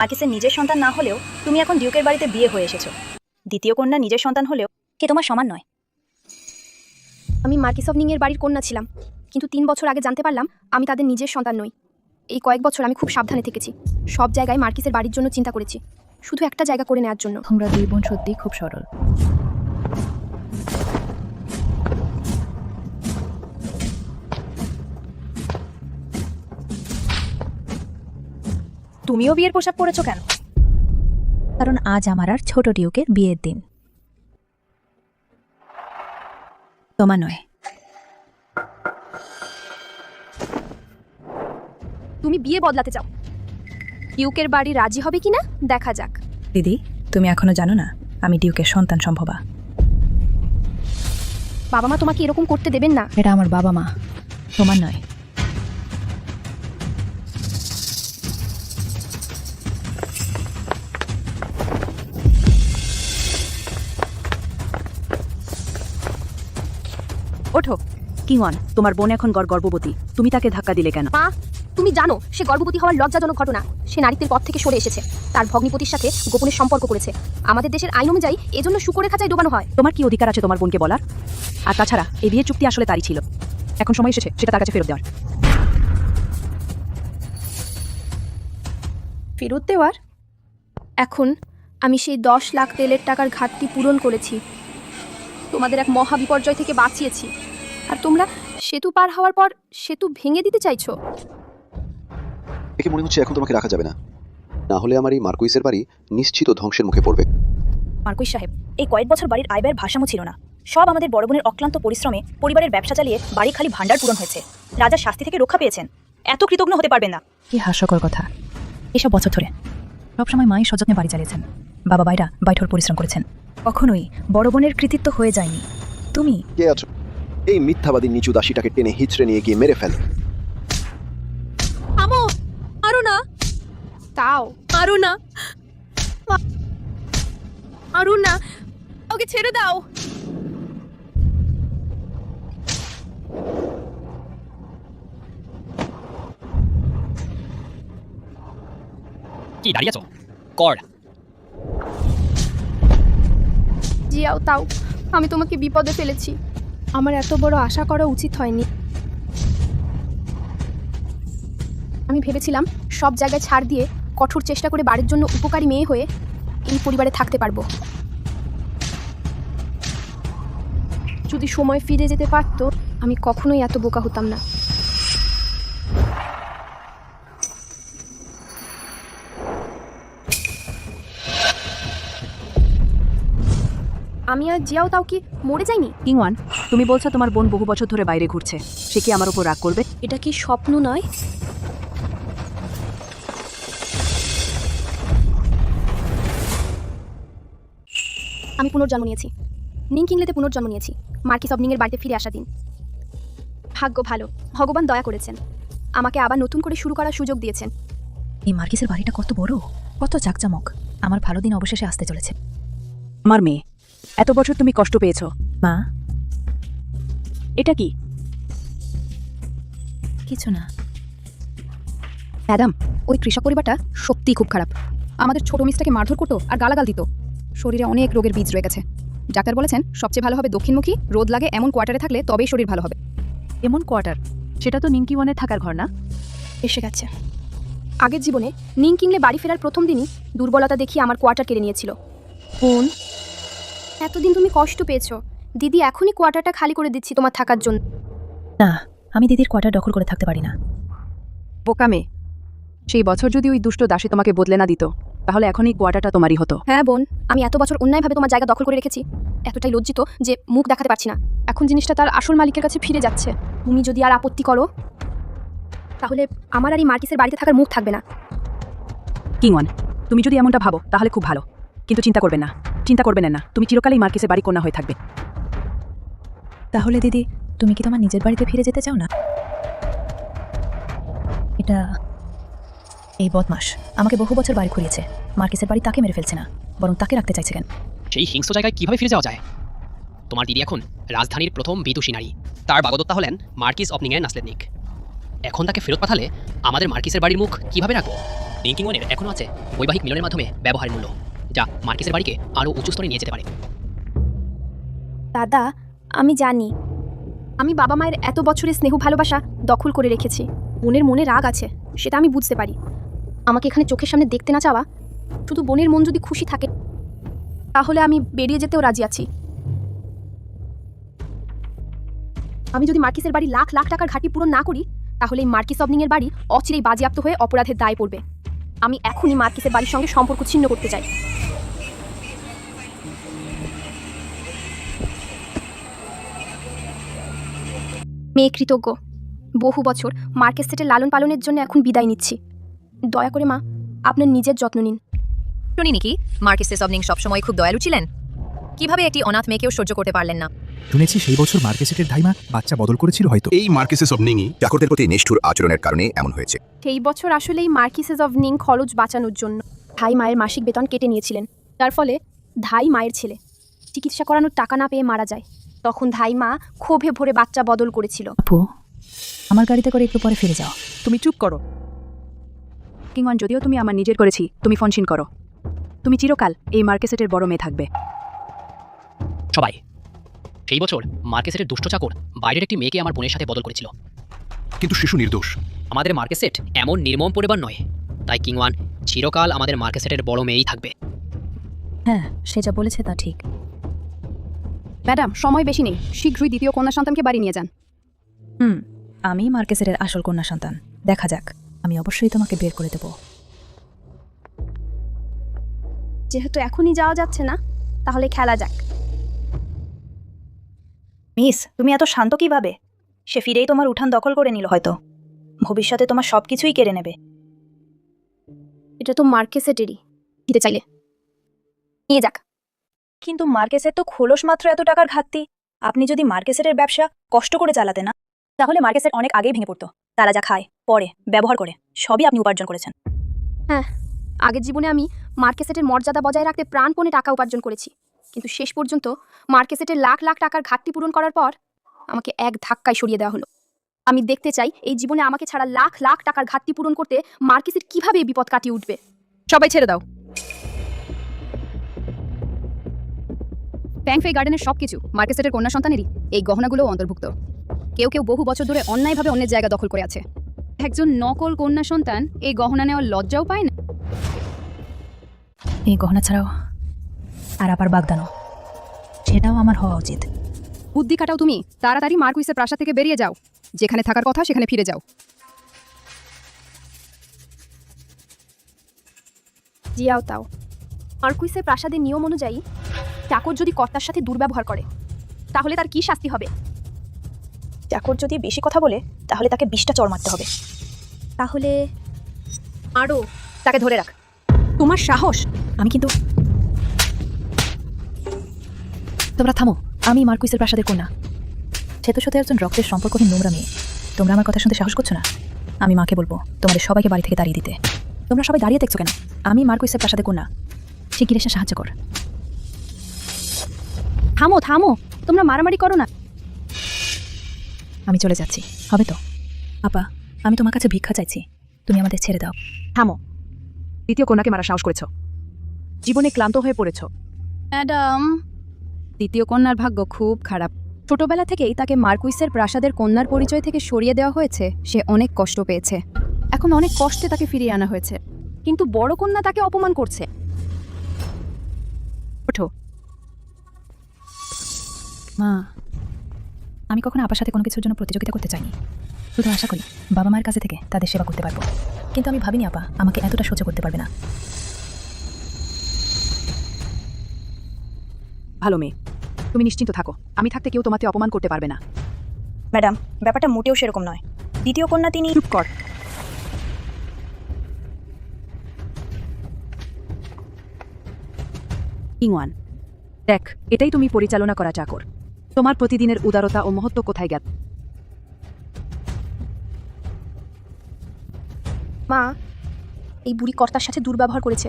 মার্কিসের নিজের সন্তান না হলেও তুমি এখন ডিউকের বাড়িতে বিয়ে হয়ে এসেছো। দ্বিতীয় কন্যা নিজের সন্তান হলেও সে তোমার সমান নয়। আমি মার্কিসভনিংয়ের বাড়ির কন্যা ছিলাম, কিন্তু 3 বছর আগে জানতে পারলাম আমি তাদের নিজের সন্তান নই। এই কয়েক বছর আমি খুব সাবধানে থেকেছি, সব জায়গায় মার্কিসের বাড়ির জন্য চিন্তা করেছি, শুধু একটা জায়গা করে নেওয়ার জন্য। তোমরা দুই বোন সত্যি খুব সরল। তুমিও বিয়ের পোশাক পরেছো কেন? কারণ আজ আমার আর ছোট ডিউকের বিয়ের দিন। তোমার নয়। তুমি বিয়ে বদলাতে চাও, ডিউকের বাড়ি রাজি হবে কিনা দেখা যাক। দিদি, তুমি এখনো জানো না আমি ডিউকের সন্তান সম্ভবা। বাবা মা তোমাকে এরকম করতে দেবেন না। এটা আমার বাবা মা, তোমার নয়। ওঠো। কিওয়ান, তোমার বোন এখন গর্ভবতী, তুমি তাকে ধাক্কা দিলে কেন? মা, তুমি জানো সে গর্ভবতী হওয়ার লজ্জাজনক ঘটনা। সে নারীত্বের পথ থেকে সরে এসেছে, তার ভগ্নিপতির সাথে গোপনে সম্পর্ক করেছে। আমাদের দেশের আইন অনুযায়ী এজন্য শুকরের খাঁচায় ডোবানো হয়। তোমার কি অধিকার আছে তোমার বোনকে বলার? আর তাছাড়া এই বিয়ের চুক্তি আসলে তারই ছিল, এখন সময় এসেছে সেটা তার কাছে ফেরত দেওয়ার। ফেরত দেওয়ার? এখন আমি সেই 10 লাখ তেলের টাকার ঘাটতি পূরণ করেছি, তোমাদের এক মহা বিপর্যয় থেকে বাঁচিয়েছি, আর তোমরা সেতু পার হওয়ার পর সেতু ভেঙে দিতে চাইছো। দেখে মনে হচ্ছে এখন তোমাকে রাখা যাবে না, না হলে আমার এই মার্কুইসের বাড়ি নিশ্চিত ধ্বংসের মুখে পড়বে। মার্কুইস সাহেব, এই কয়েক বছর বাড়ির আয় ব্যয়ের ভারসাম্য ছিল না। সব আমাদের বড় বোনের অক্লান্ত পরিশ্রমে পরিবারের ব্যবসা চালিয়ে বাড়ি খালি ভান্ডার পূরণ হয়েছে। রাজার শাস্তি থেকে রক্ষা পেয়েছেন, এত কৃতজ্ঞ হতে পারবেন না। কি হাস্যকর কথা। এসব বছর ধরে সবসময় মায়ের সযত্নে বাড়ি চালিয়েছেন, বাবা বাইরা বাইঠোর পরিশ্রম করেছেন। কখনোই বড় বোনের কৃতিত্ব হয়ে যায়নি। তুমি কে আছো? এই মিথ্যাবাদী নিচু দাসীটাকে টেনে হিচড়ে নিয়ে গিয়ে মেরে ফেল। থামো, আরো না, তাও আরো না, আরো না, ওকে ছেড়ে দাও। কি দাঁড়িয়ে আছো? কর। জিয়াও, তাও আমি তোমাকে বিপদে ফেলেছি। আমার এত বড় আশা করা উচিত হয়নি। আমি ভেবেছিলাম সব জায়গায় ছাড় দিয়ে কঠোর চেষ্টা করে বাড়ির জন্য উপকারী মেয়ে হয়ে এই পরিবারে থাকতে পারবো। যদি সময় ফিরে যেতে পারতো আমি কখনোই এত বোকা হতাম না। আমি আর জিয়াও তাও কি মরে যাইনি? কিওয়ান, তুমি বলছো তোমার বোন বহু বছর ধরে বাইরে ঘুরছে, সে কি আমার উপর রাগ করবে? এটা কি স্বপ্ন নয়? আমি পুনর্জন্ম নিয়েছি, নিংকিংলেতে পুনর্জন্ম নিয়েছি। মার্কিসভনিংয়ের বাড়িতে ফিরে আসা দিন। ভাগ্য ভালো, ভগবান দয়া করেছেন, আমাকে আবার নতুন করে শুরু করার সুযোগ দিয়েছেন। এই মার্কিসের বাড়িটা কত বড়, কত জাকজমক। আমার ভালো দিন অবশেষে আসতে চলেছে। আমার মেয়ে, এত বছর তুমি কষ্ট পেয়েছো। মা, এটা কি? কিছু না। ম্যাডাম, ওই কৃষক পরিবারটা সত্যিই খুব খারাপ। আমাদের ছোট মিসটাকে মারধর করতো আর গালাগাল দিত। শরীরে অনেক রোগের বীজ রয়ে গেছে। ডাক্তার বলেছেন সবচেয়ে ভালো হবে দক্ষিণমুখী, রোদ লাগে এমন কোয়ার্টারে থাকলে তবেই শরীর ভালো হবে। এমন কোয়ার্টার? সেটা তো নিংকিওয়ানের থাকার ঘর না? এসে গেছে। আগের জীবনে নিংকিংলে বাড়ি ফেরার প্রথম দিনই দুর্বলতা দেখিয়ে আমার কোয়ার্টার কেড়ে নিয়েছিল। বোন, এতদিন তুমি কষ্ট পেয়েছো, দিদি এখনই কোয়ার্টারটা খালি করে দিচ্ছি তোমার থাকার জন্য। না, আমি দিদির কোয়ার্টার দখল করে থাকতে পারি না। বোকা মেয়ে, সেই বছর যদি ওই দুষ্ট দাসী তোমাকে বদলে না দিত তাহলে এখন এই কোয়ার্টারটা তোমারই হতো। হ্যাঁ বোন, আমি এত বছর অন্যায়ভাবে তোমার জায়গা দখল করে রেখেছি, এতটাই লজ্জিত যে মুখ দেখাতে পারছি না। এখন জিনিসটা তার আসল মালিকের কাছে ফিরে যাচ্ছে। তুমি যদি আর আপত্তি করো তাহলে আমার আর এই মার্কিসের বাড়িতে থাকার মুখ থাকবে না। কিওয়ান, তুমি যদি এমনটা ভাবো তাহলে খুব ভালো, কিন্তু চিন্তা করবেন না, তুমি চিরকালই মার্কিসের বাড়ি কন্যা হয়ে থাকবে। তাহলে দিদি, তুমি কি তোমার নিজের বাড়িতে ফিরে যেতে চাও না? এটা এই বদমাস আমাকে বহু বছর বাড়ি ঘুরিয়েছে। মার্কিসের বাড়ি তাকে মেরে ফেলছে না, বরং তাকে রাখতে চাইছে কেন? সেই হিংস্র জায়গায় কিভাবে ফিরে যাওয়া যায়? তোমার দিদি এখন রাজধানীর প্রথম বিদুষী নারী, তার বাগদত্তা হলেন মার্কিস অফনিংয়ের নাসলেদনিক। এখন তাকে ফেরত পাঠালে আমাদের মার্কিসের বাড়ির মুখ কিভাবে রাখবো? লিঙ্কিং ওয়ানের এখনও আছে বৈবাহিক মিলনের মাধ্যমে ব্যবহারের মূল্য, যা মার্কেসের বাড়িকে আরও উঁচু স্তরে নিয়ে যেতে পারে। দাদা, আমি জানি আমি বাবা মায়ের এত বছরের স্নেহ ভালোবাসা দখল করে রেখেছি। বোনের মনে রাগ আছে, সেটা আমি বুঝতে পারি। আমাকে এখানে চোখের সামনে দেখতে না চাওয়া, শুধু বোনের মন যদি খুশি থাকে তাহলে আমি বেরিয়ে যেতেও রাজি আছি। আমি যদি মার্কিসের বাড়ি লাখ লাখ টাকার ঘাটি পূরণ না করি, তাহলে এই মার্কিস অবনিংয়ের বাড়ি অচিরেই বাজেয়াপ্ত হয়ে অপরাধের দায় পড়বে। আমি এখনই মার্কিসের বাড়ির সঙ্গে সম্পর্ক ছিন্ন করতে চাই। মেয়ে কৃতজ্ঞ। বহু বছর মার্কেস সেটের লালন পালনের জন্য এখন বিদায় নিচ্ছি। দয়া করে মা, আপনার নিজের যত্ন নিন। শুনি নাকি মার্কেসের সবনিং সবসময় খুব দয়ালু ছিলেন? কিভাবে একটি অনাথ মেয়েকেও সহ্য করতে পারলেন না? শুনেছি সেই বছর মার্কেসেটের ধাইমা বাচ্চা বদল করেছিল হয়তো। এই মার্কেসেস অব নিংই চাকরদের প্রতি নিষ্ঠুর আচরণের কারণে এমন হয়েছে। সেই বছর আসলেই মার্কিসেস অব নিং খরচ বাঁচানোর জন্য ধাই মায়ের মাসিক বেতন কেটে নিয়েছিলেন। তার ফলে ধাই মায়ের ছেলে চিকিৎসা করানোর টাকা না পেয়ে মারা যায়। তখন ধাই মা ক্ষোভে ভরে বাচ্চা বদল করেছিল। আপু, আমার গাড়িতে করে একটু পরে ফিরে যাও। তুমি চুপ করো। কিংওয়ান, যদিও তুমি আমার নিজের করেছি, তুমি ফোনশিন করো। তুমি চিরকাল এই মার্কেসেটের বড় মেয়ে থাকবে। সবাই, সেই বছর মার্কেসেটের দুষ্ট চাকর বাইরের একটি মেয়েকে আমার বোনের সাথে বদল করেছিল। কিন্তু শিশু নির্দোষ। আমাদের মার্কেসেট এমন নির্মম পরিবার নয়, তাই কিংওয়ান চিরকাল আমাদের মার্কেসেটের বড় মেয়েই থাকবে। হ্যাঁ, সে যা বলেছে তা ঠিক। ম্যাডাম, সময় বেশি নেই, শীঘ্রই দ্বিতীয় কন্যা সন্তানকে বাড়ি নিয়ে যান। আমি মার্কেসেটের আসল কন্যা সন্তান। দেখা যাক, আমি অবশ্যই তোমাকে বের করে দেব। যেহেতু এখনই যাওয়া যাচ্ছে না, তাহলে খেলা যাক। মিস, তুমি এত শান্ত কিভাবে? সে ফিরেই তোমার উঠান দখল করে নিল হয়তো। ভবিষ্যতে তোমার সব কিছুই কেড়ে নেবে। এটা তো মার্কেসেটেরই, দিতে চাইলে নিয়ে যাক। কিন্তু মার্কেসের তো খোলস মাত্র এত টাকার ঘাটতি। আপনি যদি মার্কেসেটের ব্যবসা কষ্ট করে চালাতে না, তাহলে মার্কেসেট অনেক আগেই ভেঙে পড়তো। তারা যা খায়, পরে, ব্যবহার করে, সবই আপনি উপার্জন করেছেন। হ্যাঁ, আগের জীবনে আমি মার্কেসেটের মর্যাদা বজায় রাখতে প্রাণপণে টাকা উপার্জন করেছি। কিন্তু শেষ পর্যন্ত মার্কেসেটের লাখ লাখ টাকার ঘাটতি পূরণ করার পর আমাকে এক ধাক্কায় সরিয়ে দেওয়া হলো। আমি দেখতে চাই এই জীবনে আমাকে ছাড়া লাখ লাখ টাকার ঘাটতি পূরণ করতে মার্কেসেট কিভাবে এই বিপদ কাটিয়ে উঠবে। সবাই ছেড়ে দাও। ট্যাংফেই গার্ডেনের সবকিছু মার্কেসেটের কন্যা সন্তানেরই। এই গহনাগুলোও অন্তর্ভুক্ত। কেউ কেউ বহু বছর ধরে অন্যায়ভাবে অন্যের জায়গা দখল করে আছে। একজন নকল কন্যা সন্তান এই গহনা নেওয়ার লজ্জাও পায় না। এই গহনা ছাড়াও আর আবার বাগদানো, সেটাও আমার হওয়া উচিত। বুদ্ধি কাটাও তুমি। তাড়াতাড়ি মার্কুইসের প্রাসাদ থেকে বেরিয়ে যাও। যেখানে থাকার কথা সেখানে ফিরে যাও। জিয়াও তাও। মার্কুইসের প্রাসাদের নিয়ম অনুযায়ী চাকর যদি কর্তার সাথে দুর্ব্যবহার করে, তাহলে তার কি শাস্তি হবে? চাকর যদি বেশি কথা বলে, তাহলে তাকে 20টা চড় মারতে হবে। তাহলে আরও তাকে ধরে রাখ। তোমার সাহস! আমি কিন্তু... তোমরা থামো। আমি মার্কুইসের প্রাসাদের কন্যা। সে তো সাথে একজন রক্তের সম্পর্কহীন নোংরা মেয়ে। তোমরা আমার কথা শুনতে সাহস করছো না? আমি মাকে বলবো তোমাদের সবাইকে বাড়ি থেকে তাড়িয়ে দিতে। তোমরা সবাই দাঁড়িয়ে দেখছো কেন? আমি মার্কুইসের প্রাসাদের কন্যা। শিগগির এসে সাহায্য কর। থামো থামো, তোমরা মারামারি করো না। আমি চলে যাচ্ছি, হবে তো? আপা, আমি তোমার কাছে ভিক্ষা চাইছি, তুমি আমাদের ছেড়ে দাও। থামো। দ্বিতীয় কন্যাকে মারা সাহস করেছ। জীবনে ক্লান্ত হয়ে পড়েছ। ম্যাডাম, দ্বিতীয় কন্যার ভাগ্য খুব খারাপ। ছোটবেলা থেকেই তাকে মার্কুইসের প্রাসাদের কন্যার পরিচয় থেকে সরিয়ে দেওয়া হয়েছে। সে অনেক কষ্ট পেয়েছে। এখন অনেক কষ্টে তাকে ফিরিয়ে আনা হয়েছে। কিন্তু বড় কন্যা তাকে অপমান করছে। ওঠো। মা, আমি কখনো আপার সাথে কোনো কিছুর জন্য প্রতিযোগিতা করতে চাইনি। শুধু আশা করি বাবা মায়ের কাছে থেকে তাদের সেবা করতে পারবো। কিন্তু আমি ভাবিনি আপা আমাকে এতটা সহ্য করতে পারবে না। ভালো মেয়ে, তুমি নিশ্চিন্ত থাকো। আমি থাকতে কেউ তোমাকে অপমান করতে পারবে না। ম্যাডাম, ব্যাপারটা মোটেও সেরকম নয়। দ্বিতীয় কন্যা তিনি... চুপ কর। কিংওয়ান, দেখ, এটাই তুমি পরিচালনা করা চাকর। তোমার প্রতিদিনের উদারতা ও মহত্ব কোথায় গেল? মা, এই বুড়ি কর্তার সাথে দুর্ব্যবহার করেছে।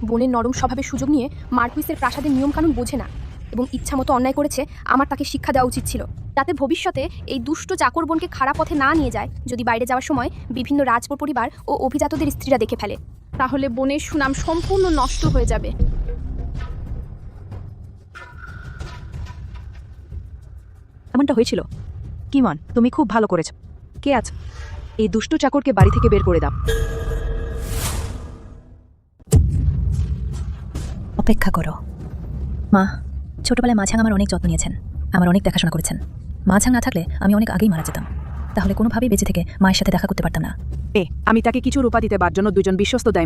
বোনের নরম স্বভাবের সুযোগ নিয়ে মার্কুইসের প্রাসাদের নিয়মকানুন বোঝে না। এবং ইচ্ছামতো অন্যায় করেছে, আমার তাকে শিক্ষা দেওয়া উচিত ছিল, যাতে ভবিষ্যতে এই দুষ্ট চাকর বোনকে খারাপ পথে না নিয়ে যায়, যদি বাইরে যাওয়ার সময় বিভিন্ন রাজপুর পরিবার ও অভিজাতদের স্ত্রীরা দেখে ফেলে। তাহলে বোনের সুনাম সম্পূর্ণ নষ্ট হয়ে যাবে। এমনটা হয়েছিল। কিমন, তুমি খুব ভালো করেছ। কে আছো? এই দুষ্টু চাকরকে বাড়ি থেকে বের করে দাও। অপেক্ষা করো। মা, ছোটবেলায় মাছাং আমার অনেক যত্ন নিয়েছেন, আমার অনেক দেখাশোনা করেছেন। মাছাং না থাকলে আমি অনেক আগেই মারা যেতাম। তাহলে কোনোভাবেই বেঁচে থেকে মায়ের সাথে দেখা করতে পারতাম না। আমি তাকে কিছু রূপা দিতে বার জন্য দুজন বিশ্বস্ত দায়